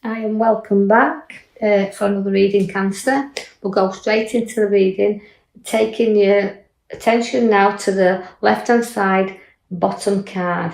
Hi and welcome back for another reading cancer. We'll go straight into the reading, taking your attention now to the left hand side bottom card.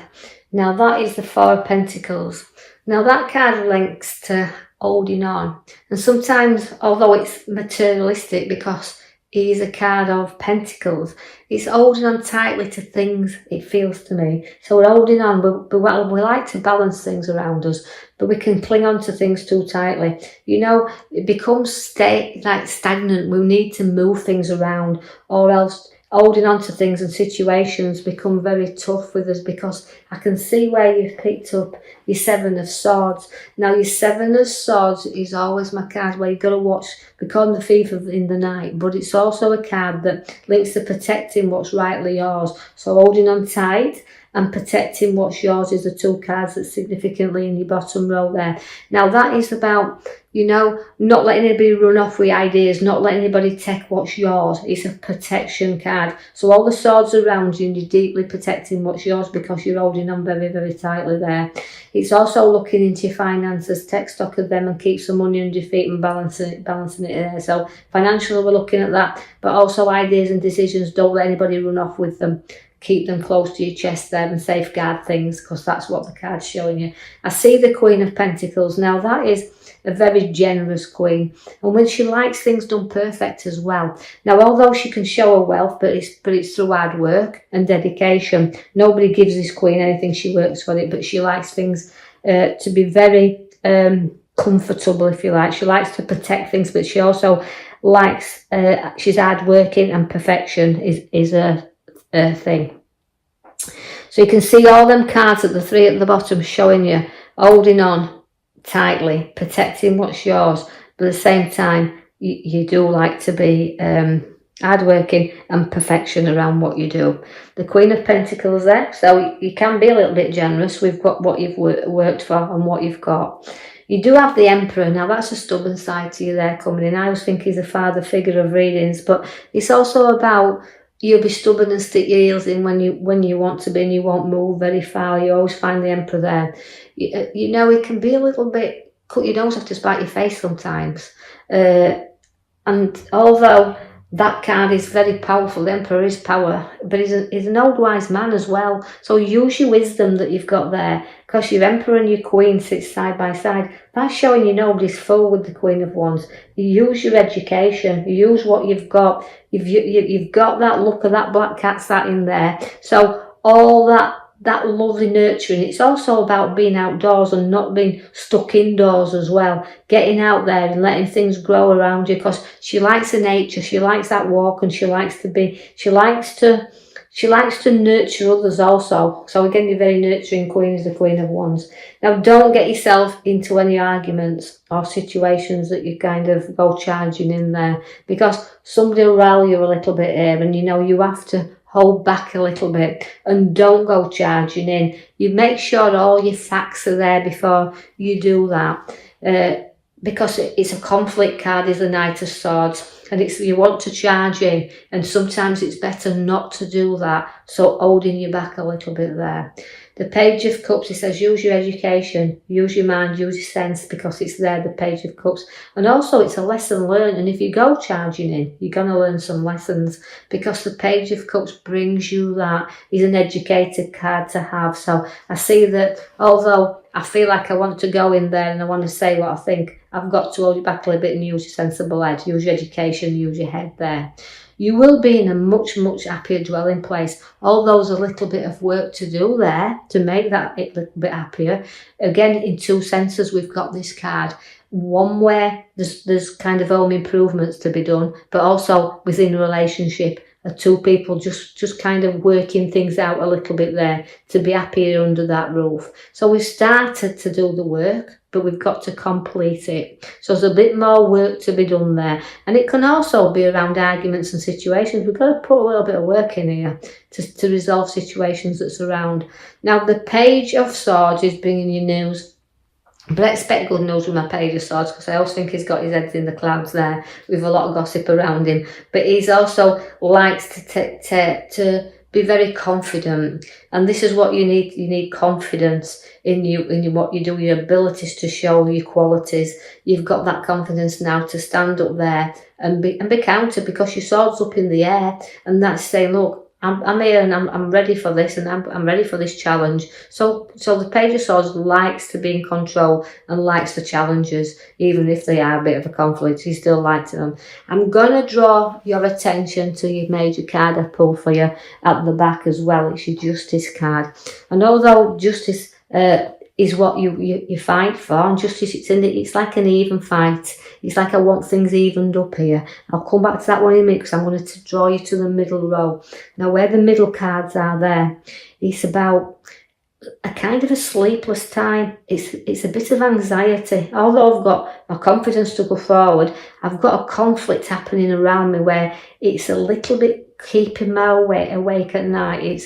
Now that is the Four of Pentacles. Now that card links to holding on, and sometimes, although it's materialistic because it is a card of pentacles, it's holding on tightly to things, it feels to me. So we're holding on, but we like to balance things around us, but we can cling on to things too tightly. You know, it becomes stagnant. We need to move things around, or else holding on to things and situations become very tough with us, because I can see where you've picked up your Seven of Swords. Now your Seven of Swords is always my card where you've got to watch. We call them the thief in the night, but it's also a card that links to protecting what's rightly yours. So holding on tight and protecting what's yours is the two cards that's significantly in your bottom row there. Now that is about, you know, not letting anybody run off with ideas, not letting anybody take what's yours. It's a protection card. So all the swords around you, and you're deeply protecting what's yours because you're holding on very, very tightly there. It's also looking into your finances, take stock of them and keep some money under your feet and balancing it there. So financially we're looking at that, but also ideas and decisions, don't let anybody run off with them. Keep them close to your chest there and safeguard things, because that's what the card's showing you. I see the Queen of Pentacles. Now that is a very generous queen, and when she likes things done perfect as well. Now although she can show her wealth, but it's through hard work and dedication. Nobody gives this queen anything, she works for it, but she likes things to be very comfortable, if you like. She likes to protect things, but she also likes she's hard working, and perfection is a thing. So you can see all them cards at the three at the bottom showing you holding on tightly, protecting what's yours, but at the same time you do like to be hardworking and perfection around what you do. The Queen of Pentacles there, so you can be a little bit generous. We've got what you've worked for and what you've got. You do have the Emperor. Now that's a stubborn side to you there coming in. I always think he's a father figure of readings, but it's also about you'll be stubborn and stick your heels in when you want to be, and you won't move very far. You always find the Emperor there. You know, it can be a little bit, cut your nose off to spite your face sometimes. And although that card is very powerful, the Emperor is power, but he's an old wise man as well. So use your wisdom that you've got there, because your Emperor and your Queen sit side by side. That's showing you nobody's fool with the Queen of Wands. You use your education, you use what you've got. You've got that look of that black cat sat in there. So all that lovely nurturing. It's also about being outdoors and not being stuck indoors as well. Getting out there and letting things grow around you, because she likes the nature, she likes that walk, and she likes to nurture others also. So again, you're very nurturing queen is the Queen of Wands. Now don't get yourself into any arguments or situations that you kind of go charging in there, because somebody will rile you a little bit here, and you know you have to hold back a little bit and don't go charging in. You make sure all your facts are there before you do that, because it's a conflict card, is the Knight of Swords, and it's you want to charge in, and sometimes it's better not to do that, so holding you back a little bit there. The Page of Cups, it says use your education, use your mind, use your sense, because it's there, the Page of Cups. And also it's a lesson learned, and if you go charging in, you're going to learn some lessons, because the Page of Cups brings you that. Is an educated card to have. So I see that although I feel like I want to go in there and I want to say what I think, I've got to hold you back a little bit and use your sensible head, use your education, use your head there. You will be in a much, much happier dwelling place. Although there's a little bit of work to do there to make that a little bit happier. Again, in two senses, we've got this card. One where there's kind of home improvements to be done, but also within a relationship, two people just kind of working things out a little bit there to be happier under that roof. So we've started to do the work, but we've got to complete it. So there's a bit more work to be done there. And it can also be around arguments and situations. We've got to put a little bit of work in here to resolve situations that's around. Now, the Page of Swords is bringing you news. But I expect good news with my Page of Swords, because I also think he's got his head in the clouds there with a lot of gossip around him. But he's also likes to be be very confident, and this is what you need. You need confidence in you, what you do, your abilities to show your qualities. You've got that confidence now to stand up there and be counted, because your sword's up in the air, and that's saying, look, I'm here and I'm ready for this, and I'm ready for this challenge. So the Page of Swords likes to be in control and likes the challenges, even if they are a bit of a conflict. He still likes them. I'm gonna draw your attention to your major card I pulled for you at the back as well. It's your Justice card, and although Justice is what you fight for, and justice, it's like an even fight. It's like I want things evened up here. I'll come back to that one in a minute, because I'm going to draw you to the middle row. Now, where the middle cards are there, it's about a kind of a sleepless time. It's a bit of anxiety. Although I've got my confidence to go forward, I've got a conflict happening around me where it's a little bit keeping my awake at night.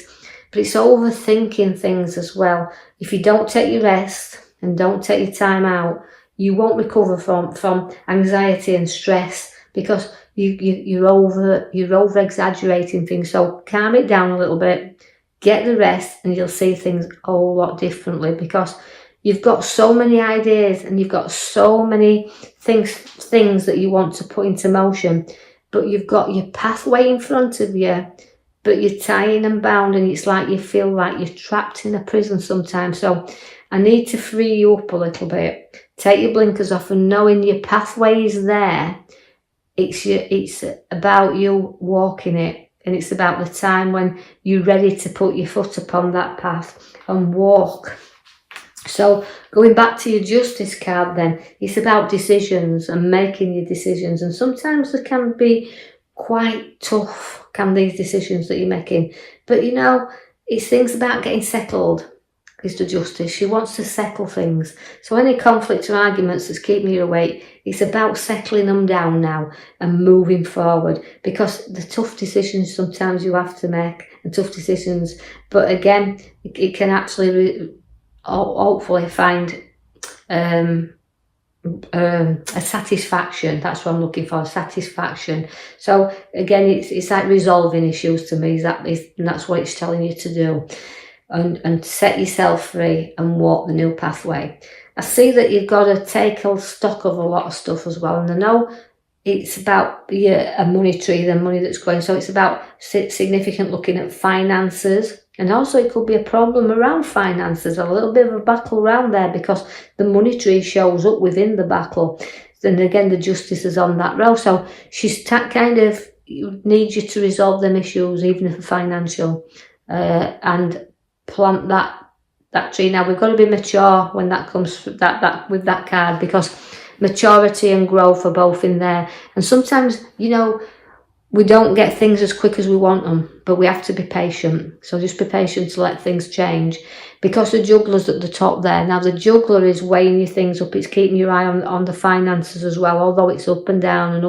But it's overthinking things as well. If you don't take your rest and don't take your time out, you won't recover from anxiety and stress, because you're over exaggerating things. So calm it down a little bit, get the rest, and you'll see things a whole lot differently, because you've got so many ideas and you've got so many things that you want to put into motion, but you've got your pathway in front of you, but you're tying and bound, and it's like you feel like you're trapped in a prison sometimes. So I need to free you up a little bit. Take your blinkers off, and knowing your pathway is there, it's about you walking it, and it's about the time when you're ready to put your foot upon that path and walk. So going back to your Justice card then, it's about decisions and making your decisions, and sometimes they can be quite tough, these decisions that you're making, but it's things about getting settled. Is the Justice. She wants to settle things. So any conflict or arguments that's keeping you awake, it's about settling them down now and moving forward, because the tough decisions sometimes you have to make, and tough decisions, but again, it can actually hopefully find a satisfaction. That's what I'm looking for, satisfaction. So again, it's like resolving issues to me, and that's what it's telling you to do, and set yourself free and walk the new pathway. I see that you've got to take a stock of a lot of stuff as well, and I know it's about a money tree, the money that's going, so it's about significant looking at finances. And also it could be a problem around finances, a little bit of a battle around there, because the money tree shows up within the battle. Then again, the Justice is on that row. So she's kind of needs you to resolve them issues, even if they're financial, and plant that tree. Now, we've got to be mature when that comes with that card, because maturity and growth are both in there. And sometimes, we don't get things as quick as we want them, but we have to be patient. So just be patient to let things change, because the juggler's at the top there. Now, the juggler is weighing your things up. It's keeping your eye on the finances as well. Although it's up and down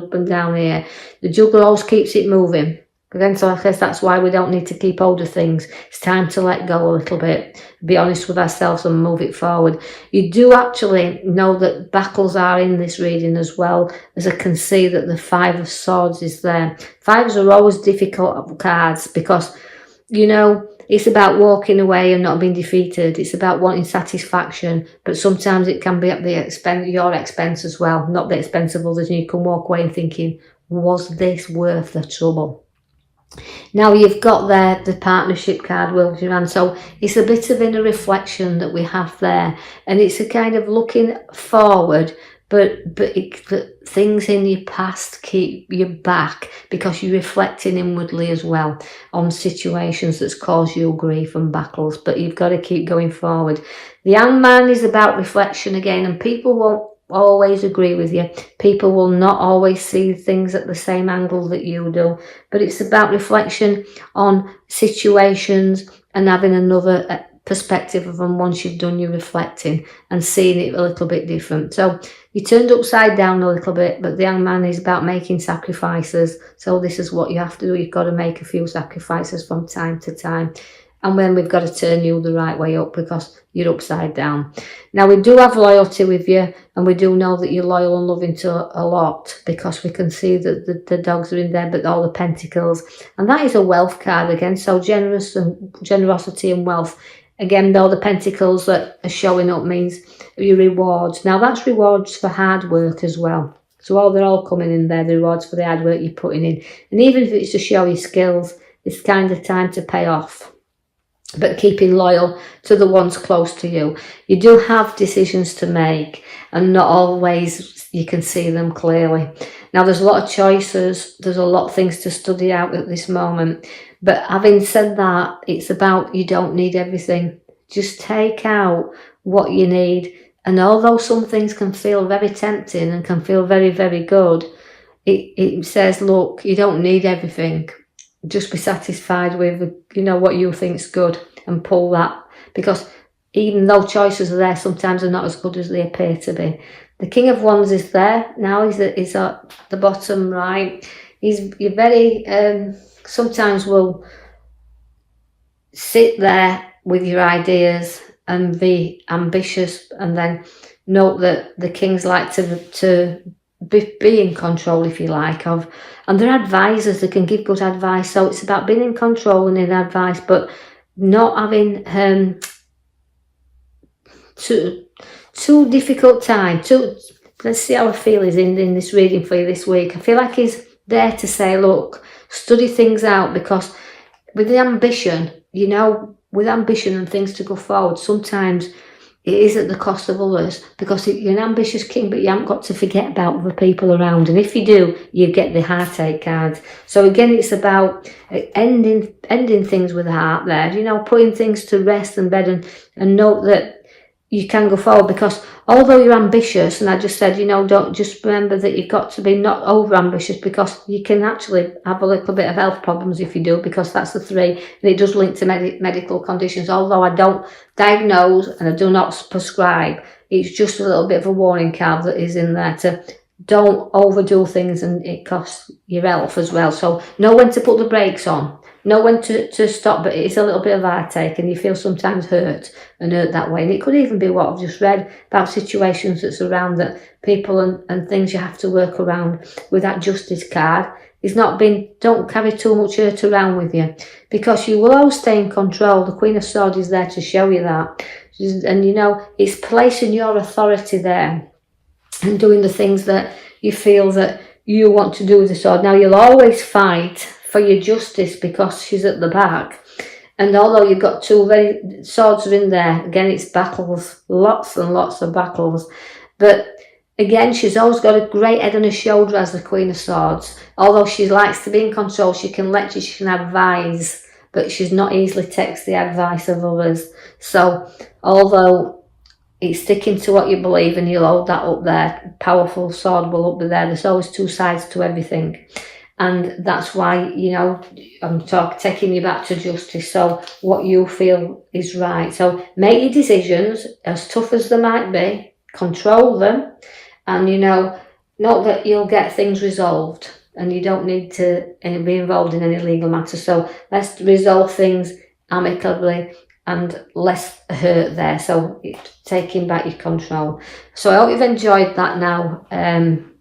here, the juggler always keeps it moving. Again, so I guess that's why we don't need to keep hold of things. It's time to let go a little bit, be honest with ourselves and move it forward. You do actually know that battles are in this reading as well, as I can see that the Five of Swords is there. Fives are always difficult cards, because, it's about walking away and not being defeated. It's about wanting satisfaction, but sometimes it can be at your expense as well, not the expense of others, and you can walk away and thinking, was this worth the trouble? Now you've got there the partnership card, Will Duran. So it's a bit of inner reflection that we have there, and it's a kind of looking forward, but things in your past keep you back, because you're reflecting inwardly as well on situations that's caused you grief and battles, but you've got to keep going forward. The young man is about reflection again, and people won't always agree with you. People will not always see things at the same angle that you do, but it's about reflection on situations and having another perspective of them once you've done your reflecting and seeing it a little bit different. So you turned upside down a little bit, but the young man is about making sacrifices. So this is what you have to do. You've got to make a few sacrifices from time to time. and then we've got to turn you the right way up because you're upside down. Now, we do have loyalty with you, and we do know that you're loyal and loving to a lot, because we can see that the dogs are in there, but all the pentacles, and that is a wealth card again, so generosity and wealth. Again, though, the pentacles that are showing up means your rewards. Now, that's rewards for hard work as well. So they're all coming in there, the rewards for the hard work you're putting in. And even if it's to show your skills, it's kind of time to pay off. But keeping loyal to the ones close to you. You do have decisions to make, and not always you can see them clearly. Now, there's a lot of choices. There's a lot of things to study out at this moment. But having said that, it's about you don't need everything. Just take out what you need. And although some things can feel very tempting and can feel very, very good, it says, look, you don't need everything. Just be satisfied with, what you think's good, and pull that. Because even though choices are there, sometimes they're not as good as they appear to be. The King of Wands is there now. He's at the bottom right. You're very sometimes will sit there with your ideas and be ambitious, and then note that the kings like to be in control, if you like, of, and they're advisors, they can give good advice. So it's about being in control and in advice, but not having too difficult time. Let's see how I feel is in this reading for you this week. I feel like he's there to say, look, study things out, because with the ambition, with ambition and things to go forward, sometimes it is at the cost of others, because you're an ambitious king, but you haven't got to forget about the people around. And if you do, you get the heartache card. So again, it's about ending things with the heart there, putting things to rest and bed, and note that you can go forward, because although you're ambitious, and I just said, don't just remember that you've got to be not over ambitious, because you can actually have a little bit of health problems if you do, because that's the 3, and it does link to medical conditions. Although I don't diagnose and I do not prescribe, it's just a little bit of a warning card that is in there to don't overdo things, and it costs your health as well. So know when to put the brakes on. Know when to stop, but it's a little bit of heartache, and you feel sometimes hurt that way. And it could even be what I've just read about situations that's around that people and things you have to work around with that justice card. Don't carry too much hurt around with you, because you will always stay in control. The Queen of Swords is there to show you that. And it's placing your authority there and doing the things that you feel that you want to do with the sword. Now, you'll always fight for your justice, because she's at the back, and although you've got 2 swords are in there, again, it's battles, lots and lots of battles. But again, she's always got a great head on her shoulder as the Queen of Swords. Although she likes to be in control, she can lecture, she can advise, but she's not easily takes the advice of others. So although it's sticking to what you believe, and you'll hold that up there, powerful sword will up there. There's always 2 sides to everything. And that's why, I'm taking you back to justice. So what you feel is right. So make your decisions, as tough as they might be, control them, and, note that you'll get things resolved, and you don't need to be involved in any legal matters. So let's resolve things amicably and less hurt there. So it's taking back your control. So I hope you've enjoyed that now,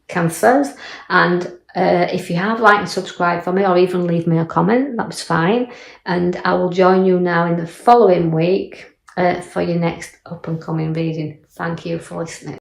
Cancers. And if you have, like and subscribe for me, or even leave me a comment, that's fine. And I will join you now in the following week for your next up and coming reading. Thank you for listening.